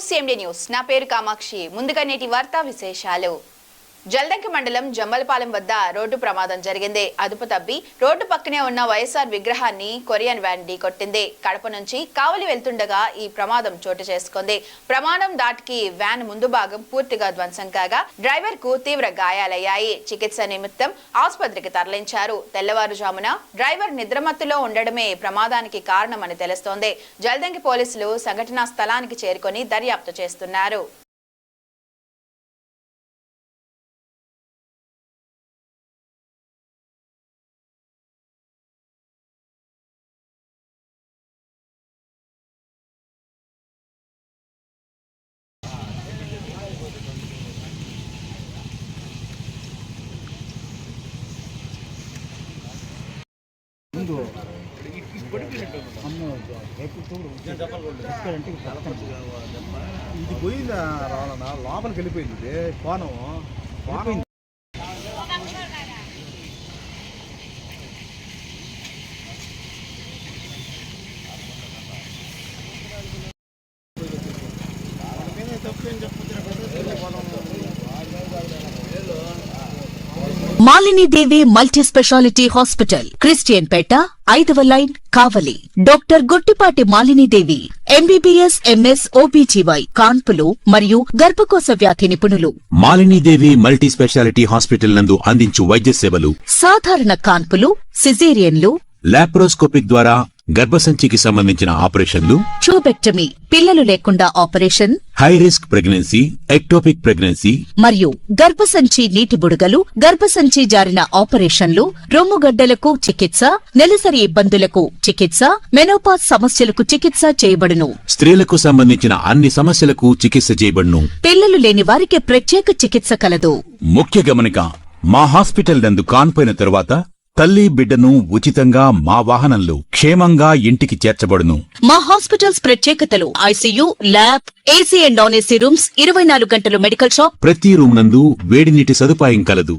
CMD news నా పేరు కామాక్షి ముందుగా నేటి వార్తా విశేషాలు జల్దంకి మండలం జమ్మలపాలెం వద్ద రోడ్డు ప్రమాదం జరిగింది అదుపు తప్పి రోడ్డు పక్కనే ఉన్న వైఎస్ఆర్ విగ్రహాన్ని కొరియన్ వ్యాన్ ఢీకొట్టింది కడప నుంచి కావలి వెళ్తుండగా ఈ ప్రమాదం చోటు చేసుకుంది ప్రమాదం దాటికి వ్యాన్ ముందు భాగం పూర్తిగా ధ్వంసం కాగా డ్రైవర్ కు తీవ్ర గాయాలయ్యాయి చికిత్స నిమిత్తం ఆసుపత్రికి తరలించారు తెల్లవారుజామున డ్రైవర్ నిద్రమత్తులో ఉండడమే ప్రమాదానికి కారణమని తెలుస్తోంది జల్దంకి పోలీసులు సంఘటనా స్థలానికి చేరుకొని దర్యాప్తు చేస్తున్నారు ఇది పోయిందా రావాలన్నా లోపలికి వెళ్ళిపోయింది కోణం మాలిని దేవి మల్టీ స్పెషాలిటీ హాస్పిటల్ క్రిస్టియన్ పేట 5వ లైన్ కావలి డాక్టర్ గుట్టిపాటి మాలిని దేవి MBBS MS OBGY కాన్పులు మరియు గర్భకోశ వ్యాధి నిపుణులు మాలిని దేవి మల్టీ స్పెషాలిటీ హాస్పిటల్ నందు అందించు వైద్య సేవలు సాధారణ కాన్పులు సిజేరియన్లు లాప్రోస్కోపిక్ ద్వారా గర్భసంచికి సంబంధించిన ఆపరేషన్లు ట్యూబెక్టమీ పిల్లలు లేకుండా operation high risk pregnancy ectopic pregnancy మరియు గర్భసంచి నీటి బుడగలు గర్భసంచి జారిన ఆపరేషన్లు రొమ్ముగడ్డలకు చికిత్స నెలసరి ఇబ్బందులకు చికిత్స మెనోపాజ్ సమస్యలకు చికిత్స చేయబడును స్త్రీలకు సంబంధించిన అన్ని సమస్యలకు చికిత్స చేయబడును పిల్లలు లేని వారికి ప్రత్యేక చికిత్స కలదు ముఖ్య గమనిక మా హాస్పిటల్ నందు కాన్పోయిన తరువాత తల్లి బిడ్డను ఉచితంగా మా వాహనంలో క్షేమంగా ఇంటికి చేర్చబడును మా హాస్పిటల్స్ ప్రత్యేకతలు ICU lab AC and non AC rooms 24 గంటలు మెడికల్ షాప్ ప్రతి రూమ్ నందు వేడి నీటి సదుపాయం కలదు